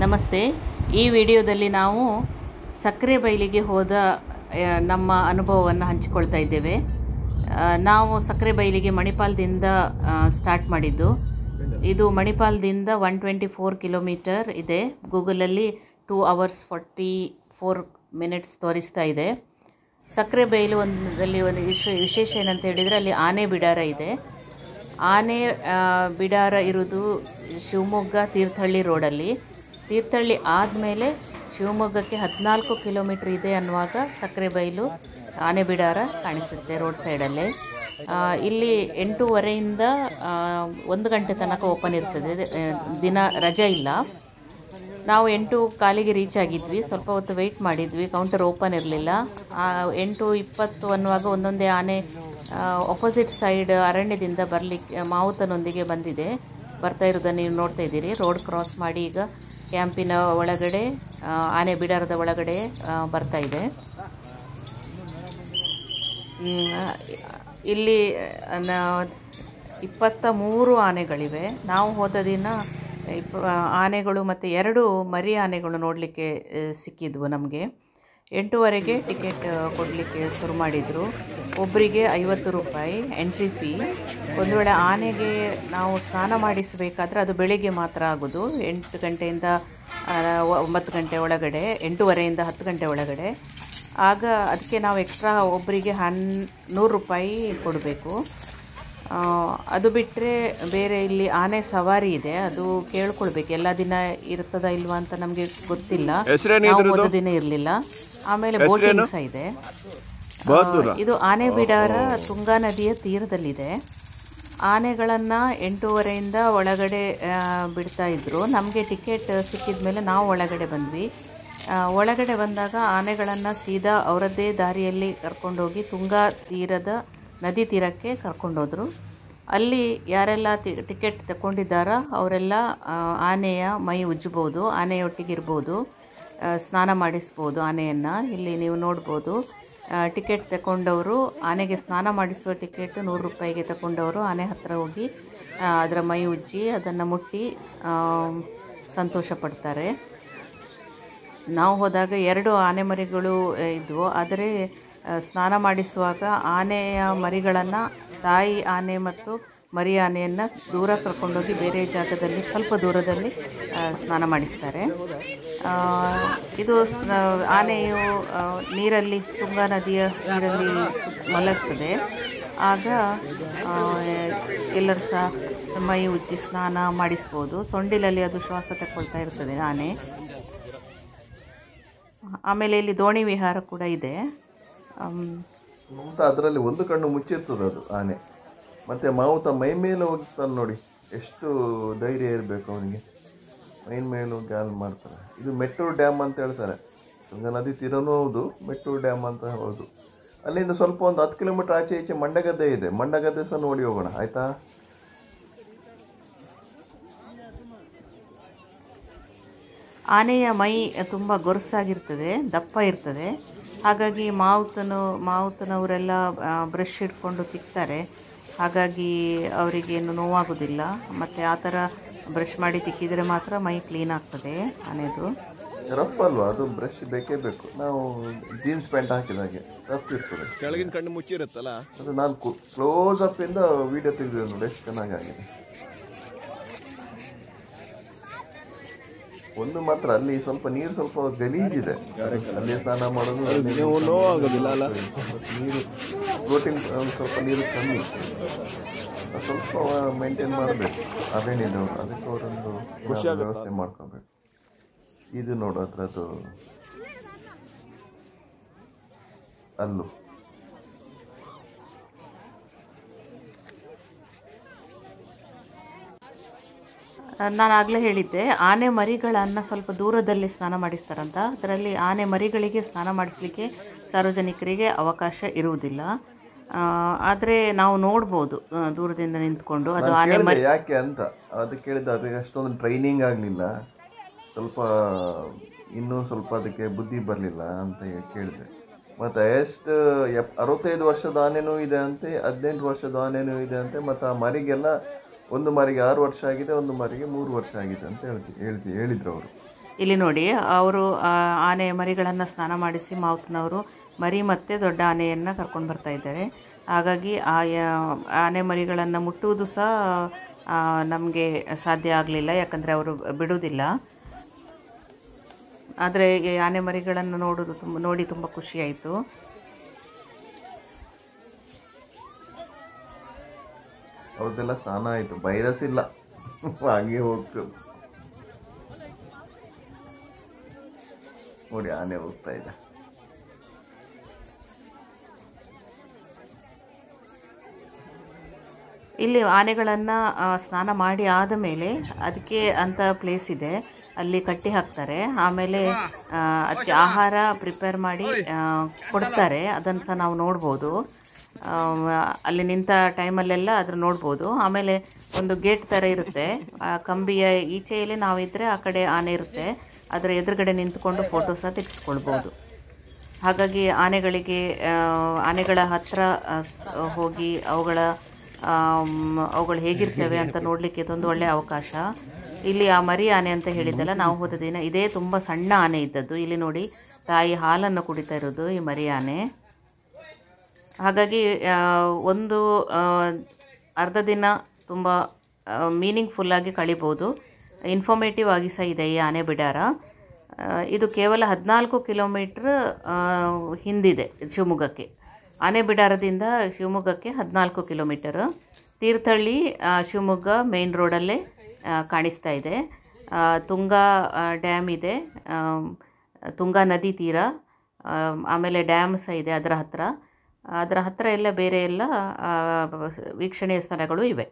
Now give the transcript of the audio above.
ನಮಸ್ತೆ. ಈ ವಿಡಿಯೋದಲ್ಲಿ ನಾವು ಸಕ್ರೆಬೈಲಿಗೆ ಹೋದ ನಮ್ಮ ಅನುಭವವನ್ನು ಹಂಚಿಕೊಳ್ತಾ ಇದ್ದೇವೆ. ನಾವು ಸಕ್ರೆಬೈಲಿಗೆ ಮಣಿಪಾಲದಿಂದ ಸ್ಟಾರ್ಟ್ ಮಾಡಿದ್ದು. ಇದು ಮಣಿಪಾಲದಿಂದ 124 ಕಿಲೋಮೀಟರ್ ಇದೆ. ಗೂಗಲಲ್ಲಿ 2 hours 44 minutes ತೋರಿಸ್ತಾ ಇದೆ. ಸಕ್ರೆಬೈಲು ಒಂದು ವಿಶೇಷ ಏನಂತ ಹೇಳಿದರೆ ಅಲ್ಲಿ ಆನೆ ಬಿಡಾರ ಇದೆ. ಆನೆ ಬಿಡಾರ ಇರೋದು ಶಿವಮೊಗ್ಗ ತೀರ್ಥಹಳ್ಳಿ ರೋಡಲ್ಲಿ. ತೀರ್ಥಹಳ್ಳಿ ಆದಮೇಲೆ ಶಿವಮೊಗ್ಗಕ್ಕೆ 14 ಕಿಲೋಮೀಟ್ರ್ ಇದೆ ಅನ್ನುವಾಗ ಸಕ್ರೆಬೈಲು ಆನೆ ಬಿಡಾರ ಕಾಣಿಸುತ್ತೆ ರೋಡ್ ಸೈಡಲ್ಲೇ. ಇಲ್ಲಿ 8:30ಯಿಂದ 1 ಗಂಟೆ ತನಕ ಓಪನ್ ಇರ್ತದೆ. ದಿನ ರಜೆ ಇಲ್ಲ. ನಾವು 8:15ಗೆ ರೀಚ್ ಆಗಿದ್ವಿ. ಸ್ವಲ್ಪ ಹೊತ್ತು ವೆಯ್ಟ್ ಮಾಡಿದ್ವಿ, ಕೌಂಟರ್ ಓಪನ್ ಇರಲಿಲ್ಲ. 8:20 ಅನ್ನುವಾಗ ಒಂದೊಂದೇ ಆನೆ ಆಪೋಸಿಟ್ ಸೈಡ್ ಅರಣ್ಯದಿಂದ ಮಾವುತನೊಂದಿಗೆ ಬರ್ತಾ ಇರೋದನ್ನು ನೀವು ನೋಡ್ತಾ ಇದ್ದೀರಿ. ರೋಡ್ ಕ್ರಾಸ್ ಮಾಡಿ ಈಗ ಕ್ಯಾಂಪಿನ ಒಳಗಡೆ ಆನೆ ಬಿಡಾರದ ಒಳಗಡೆ ಬರ್ತಾ ಇದೆ. ಇಲ್ಲಿ 23 ಆನೆಗಳಿವೆ. ನಾವು ಹೋದ ದಿನ ಆನೆಗಳು ಮತ್ತು 2 ಮರಿ ಆನೆಗಳು ನೋಡಲಿಕ್ಕೆ ಸಿಕ್ಕಿದ್ವು ನಮಗೆ. 8:30ಗೆ ಟಿಕೆಟ್ ಕೊಡಲಿಕ್ಕೆ ಶುರು ಮಾಡಿದರು. ಒಬ್ಬರಿಗೆ 50 ರೂಪಾಯಿ ಎಂಟ್ರಿ ಫೀ. ಒಂದು ವೇಳೆ ಆನೆಗೆ ನಾವು ಸ್ನಾನ ಮಾಡಿಸಬೇಕಾದ್ರೆ ಅದು ಬೆಳಿಗ್ಗೆ ಮಾತ್ರ ಆಗೋದು, 8 ಗಂಟೆಯಿಂದ 9 ಗಂಟೆ ಒಳಗಡೆ, 8:30ಯಿಂದ 10 ಗಂಟೆ ಒಳಗಡೆ. ಆಗ ಅದಕ್ಕೆ ನಾವು ಎಕ್ಸ್ಟ್ರಾ ಒಬ್ಬರಿಗೆ 100 ರೂಪಾಯಿ ಕೊಡಬೇಕು. ಅದು ಬಿಟ್ಟರೆ ಬೇರೆ ಇಲ್ಲಿ ಆನೆ ಸವಾರಿ ಇದೆ, ಅದು ಕೇಳ್ಕೊಳ್ಬೇಕು. ಎಲ್ಲ ದಿನ ಇರ್ತದ ಇಲ್ವಾ ಅಂತ ನಮಗೆ ಗೊತ್ತಿಲ್ಲ. ನಾವು ಹೋದ ದಿನ ಇರಲಿಲ್ಲ. ಆಮೇಲೆ ಬೋಟಿಂಗ್ ಸಹ ಇದೆ. ಇದು ಆನೆ ಬಿಡಾರ ತುಂಗಾ ನದಿಯ ತೀರದಲ್ಲಿದೆ. ಆನೆಗಳನ್ನು 8:30ಯಿಂದ ಒಳಗಡೆ ಬಿಡ್ತಾ ಇದ್ದರು. ನಮಗೆ ಟಿಕೆಟ್ ಸಿಕ್ಕಿದ ಮೇಲೆ ನಾವು ಒಳಗಡೆ ಬಂದ್ವಿ. ಒಳಗಡೆ ಬಂದಾಗ ಆನೆಗಳನ್ನು ಸೀದಾ ಅವರದ್ದೇ ದಾರಿಯಲ್ಲಿ ಕರ್ಕೊಂಡೋಗಿ ತುಂಗಾ ನದಿ ತೀರಕ್ಕೆ ಕರ್ಕೊಂಡೋದ್ರು. ಅಲ್ಲಿ ಯಾರೆಲ್ಲ ಟಿಕೆಟ್ ತಗೊಂಡಿದ್ದಾರೋ ಅವರೆಲ್ಲ ಆನೆಯ ಮೈ ಉಜ್ಜ್ಬೋದು, ಆನೆಯೊಟ್ಟಿಗಿರ್ಬೋದು, ಸ್ನಾನ ಮಾಡಿಸ್ಬೋದು ಆನೆಯನ್ನು. ಇಲ್ಲಿ ನೀವು ನೋಡ್ಬೋದು, ಟಿಕೆಟ್ ತಗೊಂಡವರು, ಆನೆಗೆ ಸ್ನಾನ ಮಾಡಿಸುವ ಟಿಕೆಟ್ 100 ರೂಪಾಯಿಗೆ ತಗೊಂಡವರು ಆನೆ ಹತ್ತಿರ ಹೋಗಿ ಅದರ ಮೈ ಉಜ್ಜಿ ಅದನ್ನು ಮುಟ್ಟಿ ಸಂತೋಷ ಪಡ್ತಾರೆ. ನಾವು ಹೋದಾಗ 2 ಆನೆ ಮರಿಗಳು ಇದ್ವು. ಆದರೆ ಸ್ನಾನ ಮಾಡಿಸುವಾಗ ಆನೆಯ ಮರಿಗಳನ್ನು, ತಾಯಿ ಆನೆ ಮತ್ತು ಮರಿ ಆನೆಯನ್ನು ದೂರ ಕರ್ಕೊಂಡೋಗಿ ಬೇರೆ ಜಾಗದಲ್ಲಿ ಸ್ವಲ್ಪ ದೂರದಲ್ಲಿ ಸ್ನಾನ ಮಾಡಿಸ್ತಾರೆ. ಇದು ಆನೆಯು ನೀರಲ್ಲಿ, ತುಂಗಾ ನದಿಯ ನೀರಲ್ಲಿ ಮಲಗ್ತದೆ. ಆಗ ಎಲ್ಲರೂ ಸಹ ಮೈ ಉಜ್ಜಿ ಸ್ನಾನ ಮಾಡಿಸ್ಬೋದು. ಸೊಂಡಿಲಲ್ಲಿ ಅದು ಶ್ವಾಸ ತಗೊಳ್ತಾ ಇರ್ತದೆ ಆನೆ. ಆಮೇಲೆ ಇಲ್ಲಿ ದೋಣಿ ವಿಹಾರ ಕೂಡ ಇದೆ. ಅದರಲ್ಲಿ ಒಂದು ಕಣ್ಣು ಮುಚ್ಚಿರ್ತದೆ ಅದು ಆನೆ. ಮತ್ತು ಮಾವುತ ಮೈ ಮೇಲೆ ಹೋಗ್ತಾನೆ ನೋಡಿ, ಎಷ್ಟು ಧೈರ್ಯ ಇರಬೇಕು ಅವನಿಗೆ. ಮೈ ಮೇಲೆ ಹೋಗಿ ಹಾಲು ಮಾಡ್ತಾರೆ. ಇದು ಮೆಟ್ಟೂರು ಡ್ಯಾಮ್ ಅಂತ ಹೇಳ್ತಾರೆ. ತುಂಗಾ ನದಿ ತೀರನೂ ಹೌದು, ಮೆಟ್ಟೂರು ಡ್ಯಾಮ್ ಅಂತ ಹೌದು. ಅಲ್ಲಿಂದ ಸ್ವಲ್ಪ ಒಂದು 10 ಕಿಲೋಮೀಟರ್ ಆಚೆ ಈಚೆ ಮಂಡಗದ್ದೆ ಇದೆ. ಮಂಡಗದ್ದೆ ಸಹ ನೋಡಿ ಹೋಗೋಣ, ಆಯಿತಾ? ಆನೆಯ ಮೈ ತುಂಬ ಗೊರಸಾಗಿರ್ತದೆ, ದಪ್ಪ ಇರ್ತದೆ. ಹಾಗಾಗಿ ಮಾವುತನವರೆಲ್ಲ ಬ್ರಷ್ ಹಿಡ್ಕೊಂಡು ತಿಕ್ತಾರೆ. ಹಾಗಾಗಿ ಅವರಿಗೇನು ನೋವಾಗೋದಿಲ್ಲ. ಮತ್ತು ಆ ಥರ ಬ್ರಷ್ ಮಾಡಿ ತಿಕ್ಕಿದರೆ ಮಾತ್ರ ಮೈ ಕ್ಲೀನ್ ಆಗ್ತದೆ ಆನೆದು. ರಫ್ ಅಲ್ವಾ ಅದು, ಬ್ರಷ್ ಬೇಕೇ ಬೇಕು. ನಾವು ಜೀನ್ಸ್ ಪ್ಯಾಂಟ್ ಹಾಕಿದಾಗೆ ರಫ್ ಇರ್ತದೆ, ಕೆಳಗಿನ ಕಣ್ಣು ಮುಚ್ಚಿರುತ್ತಲ್ಲ ಅದು. ನಾನು ಕ್ಲೋಸ್ ಅಪ್ ಇಂದ ವಿಡಿಯೋ ತೆಗೆದಿದ್ದೆ ನೋಡಿ, ಎಷ್ಟು ಚೆನ್ನಾಗಿ ಆಗಿದೆ. ಒಂದು ಮಾತ್ರ ಅಲ್ಲಿ ಸ್ವಲ್ಪ ನೀರು ಸ್ವಲ್ಪ ಗಲೀಜಿದೆ, ಅಲ್ಲಿ ಸ್ನಾನ ಮಾಡೋದು ನೋವಾಗೋದಿಲ್ಲ ಅಲ್ಲ. ನೀರು ಪ್ರೋಟೀನ್ ಸ್ವಲ್ಪ ನೀರು ಕಮ್ಮಿ, ಸ್ವಲ್ಪ ಮೇಂಟೈನ್ ಮಾಡಬೇಕು ಅದೇನಿದವರು. ಅದಕ್ಕೆ ಅವರೊಂದು ವ್ಯವಸ್ಥೆ ಮಾಡ್ಕೋಬೇಕು. ಇದು ನೋಡು ಅದರದ್ದು ಅಲ್ಲು. ನಾನು ಆಗಲೇ ಹೇಳಿದ್ದೆ, ಆನೆ ಮರಿಗಳನ್ನು ಸ್ವಲ್ಪ ದೂರದಲ್ಲಿ ಸ್ನಾನ ಮಾಡಿಸ್ತಾರಂತ. ಅದರಲ್ಲಿ ಆನೆ ಮರಿಗಳಿಗೆ ಸ್ನಾನ ಮಾಡಿಸ್ಲಿಕ್ಕೆ ಸಾರ್ವಜನಿಕರಿಗೆ ಅವಕಾಶ ಇರುವುದಿಲ್ಲ. ಆದರೆ ನಾವು ನೋಡ್ಬೋದು ದೂರದಿಂದ ನಿಂತ್ಕೊಂಡು. ಅದು ಆನೆ ಮರಿ ಯಾಕೆ ಅಂತ ಅದು ಕೇಳಿದ. ಅದಕ್ಕೆ ಅಷ್ಟೊಂದು ಟ್ರೈನಿಂಗ್ ಆಗಲಿಲ್ಲ, ಸ್ವಲ್ಪ ಇನ್ನೂ ಸ್ವಲ್ಪ ಅದಕ್ಕೆ ಬುದ್ಧಿ ಬರಲಿಲ್ಲ ಅಂತ ಕೇಳಿದೆ. ಮತ್ತು ಎಷ್ಟು 65 ವರ್ಷದ ಆನೆನೂ ಇದೆ ಅಂತೆ, 18 ವರ್ಷದ ಆನೆನೂ ಇದೆ ಅಂತೆ. ಮತ್ತು ಆ ಮರಿಗೆಲ್ಲ ಒಂದು ಮರಿಗೆ 6 ವರ್ಷ ಆಗಿದೆ, ಒಂದು ಮರಿಗೆ 3 ವರ್ಷ ಆಗಿದೆ ಅಂತ ಹೇಳಿದ್ರು ಅವರು. ಇಲ್ಲಿ ನೋಡಿ ಅವರು ಆನೆ ಮರಿಗಳನ್ನು ಸ್ನಾನ ಮಾಡಿಸಿ ಮಾವುತನವರು ಮರಿ ಮತ್ತು ದೊಡ್ಡ ಆನೆಯನ್ನು ಕರ್ಕೊಂಡು ಬರ್ತಾ ಇದ್ದಾರೆ. ಹಾಗಾಗಿ ಆನೆ ಮರಿಗಳನ್ನು ಮುಟ್ಟುವುದು ಸಹ ನಮಗೆ ಸಾಧ್ಯ ಆಗಲಿಲ್ಲ, ಯಾಕಂದರೆ ಅವರು ಬಿಡುವುದಿಲ್ಲ. ಆದರೆ ಈ ಆನೆ ಮರಿಗಳನ್ನು ನೋಡಿ ತುಂಬ ಖುಷಿಯಾಯಿತು. ಅವ್ರದ್ದೆಲ್ಲ ಸ್ನಾನ ಆಯಿತು, ವೈರಸ್ ಇಲ್ಲ, ಹಾಗೆ ಹೋಗ್ತದೆ ನೋಡಿ. ಆನೆ ಹೋಗ್ತಾ ಇದೆ. ಇಲ್ಲಿ ಆನೆಗಳನ್ನು ಸ್ನಾನ ಮಾಡಿ ಆದ ಮೇಲೆ ಅದಕ್ಕೆ ಅಂತ ಪ್ಲೇಸ್ ಇದೆ, ಅಲ್ಲಿ ಕಟ್ಟಿ ಹಾಕ್ತಾರೆ. ಆಮೇಲೆ ಅದಕ್ಕೆ ಆಹಾರ ಪ್ರಿಪೇರ್ ಮಾಡಿ ಕೊಡ್ತಾರೆ, ಅದನ್ನು ಸಹ ನಾವು ನೋಡ್ಬೋದು. ಅಲ್ಲಿ ನಿಂತ ಟೈಮಲ್ಲೆಲ್ಲ ಅದ್ರ ನೋಡ್ಬೋದು. ಆಮೇಲೆ ಒಂದು ಗೇಟ್ ಥರ ಇರುತ್ತೆ, ಕಂಬಿಯ ಈಚೆಯಲ್ಲಿ ನಾವಿದ್ದರೆ ಆ ಕಡೆ ಆನೆ ಇರುತ್ತೆ, ಅದರ ಎದುರುಗಡೆ ನಿಂತ್ಕೊಂಡು ಫೋಟೋ ಸಹ ತೆಗೆಸ್ಕೊಳ್ಬೋದು. ಹಾಗಾಗಿ ಆನೆಗಳ ಹತ್ರ ಹೋಗಿ ಅವುಗಳು ಹೇಗಿರ್ತವೆ ಅಂತ ನೋಡಲಿಕ್ಕೆ ಇದೊಂದು ಒಳ್ಳೆಯ ಅವಕಾಶ. ಇಲ್ಲಿ ಆ ಮರಿ ಆನೆ ಅಂತ ಹೇಳಿದ್ದಲ್ಲ, ನಾವು ಹೋದ ದಿನ ಇದೇ ತುಂಬ ಸಣ್ಣ ಆನೆ ಇದ್ದದ್ದು. ಇಲ್ಲಿ ನೋಡಿ ತಾಯಿ ಹಾಲನ್ನು ಕುಡಿತಾ ಇರೋದು ಈ ಮರಿ ಆನೆ. ಹಾಗಾಗಿ ಒಂದು ಅರ್ಧ ದಿನ ತುಂಬ ಮೀನಿಂಗ್ಫುಲ್ಲಾಗಿ ಕಳಿಬೋದು. ಇನ್ಫಾರ್ಮೇಟಿವ್ ಆಗಿ ಸಹ ಇದೆ ಈ ಆನೆ ಬಿಡಾರ. ಇದು ಕೇವಲ 14 ಕಿಲೋಮೀಟ್ರ್ ಹಿಂದಿದೆ ಶಿವಮೊಗ್ಗಕ್ಕೆ. ಆನೆ ಬಿಡಾರದಿಂದ ಶಿವಮೊಗ್ಗಕ್ಕೆ 14 ಕಿಲೋಮೀಟರ್. ತೀರ್ಥಹಳ್ಳಿ ಶಿವಮೊಗ್ಗ ಮೇನ್ ರೋಡಲ್ಲೇ ಕಾಣಿಸ್ತಾ ಇದೆ. ತುಂಗಾ ಡ್ಯಾಮ್ ಇದೆ, ತುಂಗಾ ನದಿ ತೀರ, ಆಮೇಲೆ ಡ್ಯಾಮ್ ಸಹ ಇದೆ ಅದರ ಹತ್ತಿರ ಎಲ್ಲ ಬೇರೆ ಎಲ್ಲ ವೀಕ್ಷಣೀಯ ಸ್ಥಳಗಳು ಇವೆ.